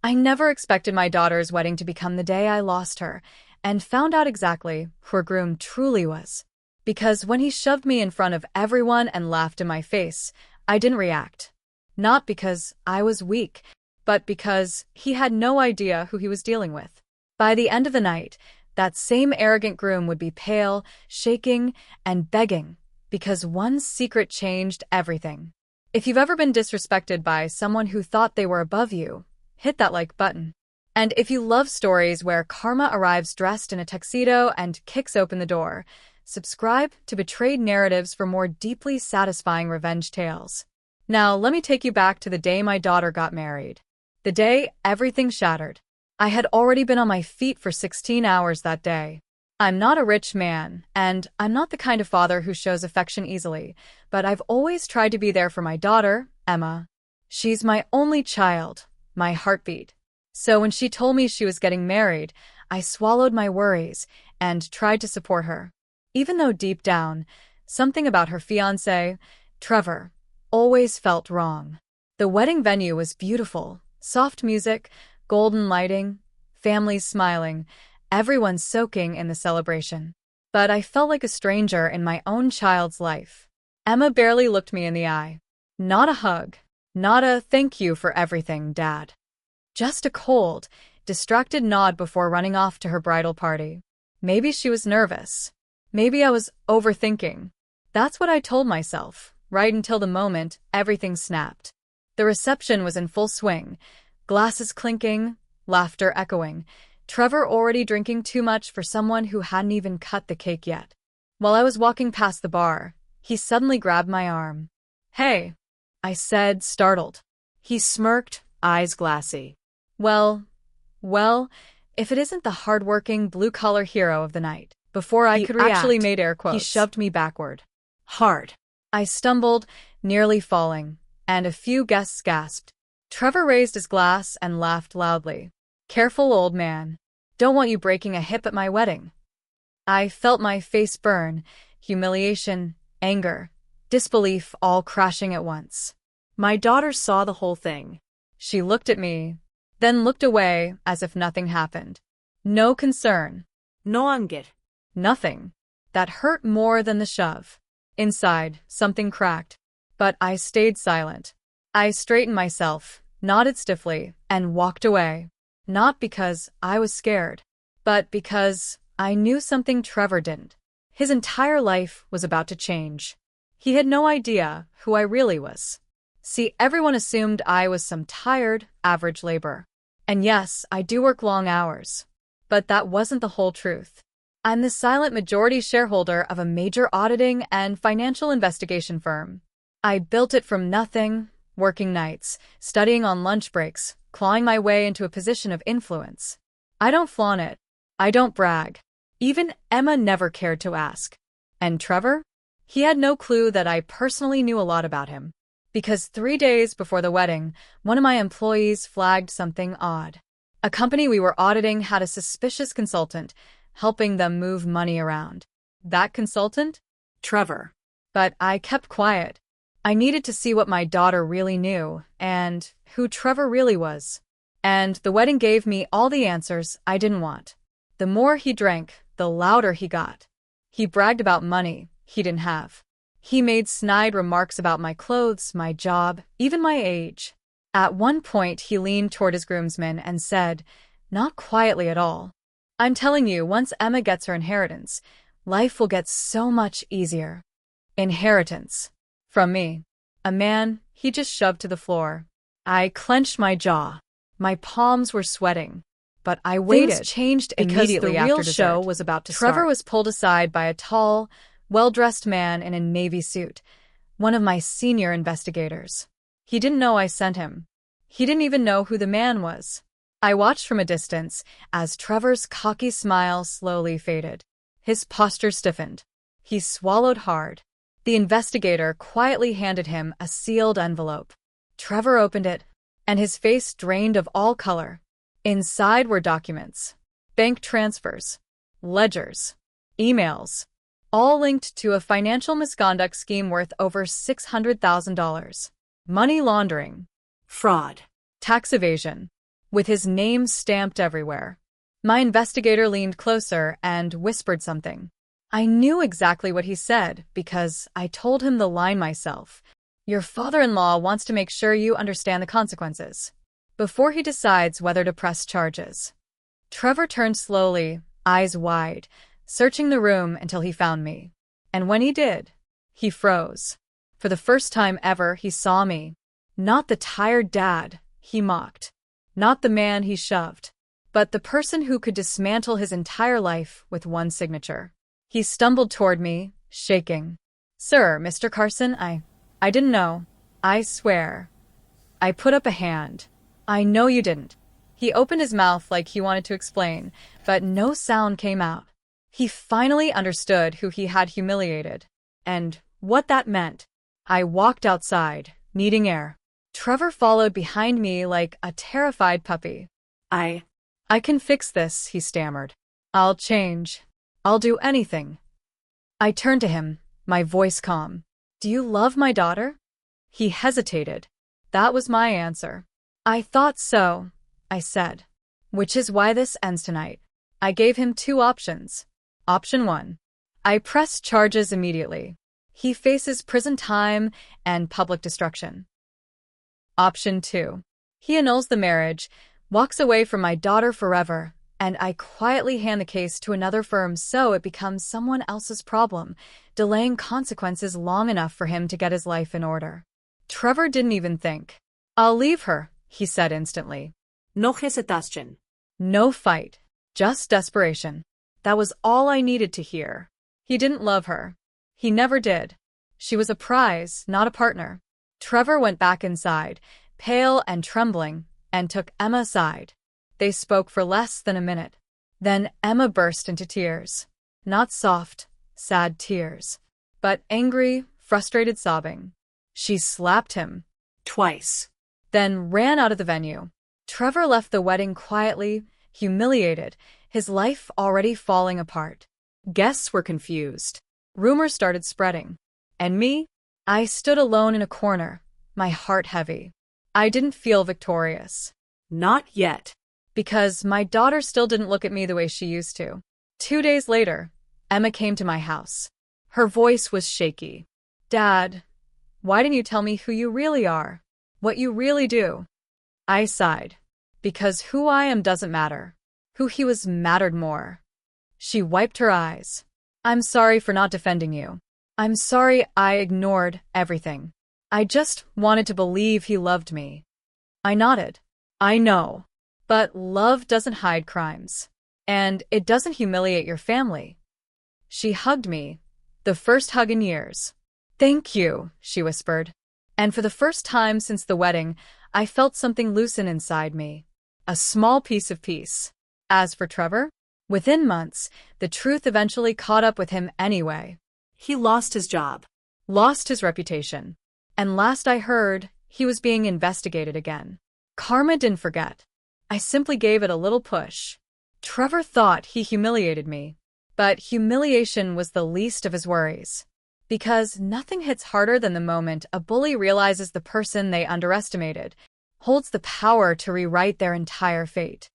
I never expected my daughter's wedding to become the day I lost her, and found out exactly who her groom truly was. Because when he shoved me in front of everyone and laughed in my face, I didn't react. Not because I was weak, but because he had no idea who he was dealing with. By the end of the night, that same arrogant groom would be pale, shaking, and begging, because one secret changed everything. If you've ever been disrespected by someone who thought they were above you, hit that like button. And if you love stories where karma arrives dressed in a tuxedo and kicks open the door, subscribe to Betrayed Narratives for more deeply satisfying revenge tales. Now, let me take you back to the day my daughter got married. The day everything shattered. I had already been on my feet for 16 hours that day. I'm not a rich man, and I'm not the kind of father who shows affection easily, but I've always tried to be there for my daughter, Emma. She's my only child, my heartbeat. So when she told me she was getting married, I swallowed my worries and tried to support her. Even though deep down, something about her fiancé, Trevor, always felt wrong. The wedding venue was beautiful, soft music, golden lighting, families smiling, everyone soaking in the celebration. But I felt like a stranger in my own child's life. Emma barely looked me in the eye. Not a hug, not a "thank you for everything, Dad." Just a cold, distracted nod before running off to her bridal party. Maybe she was nervous. Maybe I was overthinking. That's what I told myself, right until the moment everything snapped. The reception was in full swing, glasses clinking, laughter echoing, Trevor already drinking too much for someone who hadn't even cut the cake yet. While I was walking past the bar, he suddenly grabbed my arm. "Hey," I said, startled. He smirked, eyes glassy. Well, if it isn't the hardworking, blue-collar hero of the night. Before I could react, actually made air quotes. He shoved me backward. Hard. I stumbled, nearly falling, and a few guests gasped. Trevor raised his glass and laughed loudly. "Careful, old man. Don't want you breaking a hip at my wedding." I felt my face burn, humiliation, anger, disbelief all crashing at once. My daughter saw the whole thing. She looked at me, then looked away as if nothing happened. No concern. No anger. Nothing. That hurt more than the shove. Inside, something cracked. But I stayed silent. I straightened myself, nodded stiffly, and walked away. Not because I was scared, but because I knew something Trevor didn't. His entire life was about to change. He had no idea who I really was. See, everyone assumed I was some tired, average labor. And yes, I do work long hours. But that wasn't the whole truth. I'm the silent majority shareholder of a major auditing and financial investigation firm. I built it from nothing, working nights, studying on lunch breaks, clawing my way into a position of influence. I don't flaunt it. I don't brag. Even Emma never cared to ask. And Trevor? He had no clue that I personally knew a lot about him. Because 3 days before the wedding, one of my employees flagged something odd. A company we were auditing had a suspicious consultant, helping them move money around. That consultant? Trevor. But I kept quiet. I needed to see what my daughter really knew, and who Trevor really was. And the wedding gave me all the answers I didn't want. The more he drank, the louder he got. He bragged about money he didn't have. He made snide remarks about my clothes, my job, even my age. At one point, he leaned toward his groomsmen and said, not quietly at all, "I'm telling you, once Emma gets her inheritance, life will get so much easier." Inheritance. From me. A man he just shoved to the floor. I clenched my jaw. My palms were sweating. But I waited. Things changed Because immediately the after real dessert. show was about to start. Trevor was pulled aside by a tall, well-dressed man in a navy suit, one of my senior investigators. He didn't know I sent him. He didn't even know who the man was. I watched from a distance as Trevor's cocky smile slowly faded. His posture stiffened. He swallowed hard. The investigator quietly handed him a sealed envelope. Trevor opened it, and his face drained of all color. Inside were documents, bank transfers, ledgers, emails, all linked to a financial misconduct scheme worth over $600,000. Money laundering, fraud, tax evasion. with his name stamped everywhere. My investigator leaned closer and whispered something. I knew exactly what he said because I told him the line myself. Your father-in-law wants to make sure you understand the consequences before he decides whether to press charges. Trevor turned slowly, eyes wide, searching the room until he found me. And when he did, he froze. For the first time ever, he saw me. Not the tired dad he mocked, not the man he shoved, but the person who could dismantle his entire life with one signature. He stumbled toward me, shaking. Sir, Mr. Carson, I didn't know. I swear. I put up a hand. I know you didn't. He opened his mouth like he wanted to explain, but no sound came out. He finally understood who he had humiliated, and what that meant. I walked outside, needing air. Trevor followed behind me like a terrified puppy. I can fix this, he stammered. I'll change. I'll do anything. I turned to him, my voice calm. Do you love my daughter? He hesitated. That was my answer. I thought so, I said. Which is why this ends tonight. I gave him 2 options. Option 1. I press charges immediately. He faces prison time and public destruction. Option 2. He annuls the marriage, walks away from my daughter forever, and I quietly hand the case to another firm so it becomes someone else's problem, delaying consequences long enough for him to get his life in order. Trevor didn't even think. I'll leave her, he said instantly. No hesitación. No fight, just desperation. That was all I needed to hear. He didn't love her. He never did. She was a prize, not a partner. Trevor went back inside, pale and trembling, and took Emma aside. They spoke for less than a minute. Then Emma burst into tears. Not soft, sad tears, but angry, frustrated sobbing. She slapped him. Twice. Then ran out of the venue. Trevor left the wedding quietly, humiliated, his life already falling apart. Guests were confused. Rumors started spreading. And me? I stood alone in a corner, my heart heavy. I didn't feel victorious. Not yet. Because my daughter still didn't look at me the way she used to. 2 days later, Emma came to my house. Her voice was shaky. Dad, why didn't you tell me who you really are? What you really do? I sighed. Because who I am doesn't matter. Who he was mattered more. She wiped her eyes. I'm sorry for not defending you. I'm sorry I ignored everything. I just wanted to believe he loved me. I nodded. I know. But love doesn't hide crimes. And it doesn't humiliate your family. She hugged me. The first hug in years. Thank you, she whispered. And for the first time since the wedding, I felt something loosen inside me. A small piece of peace. As for Trevor, within months, the truth eventually caught up with him anyway. He lost his job. Lost his reputation. And last I heard, he was being investigated again. Karma didn't forget. I simply gave it a little push. Trevor thought he humiliated me. But humiliation was the least of his worries. Because nothing hits harder than the moment a bully realizes the person they underestimated holds the power to rewrite their entire fate.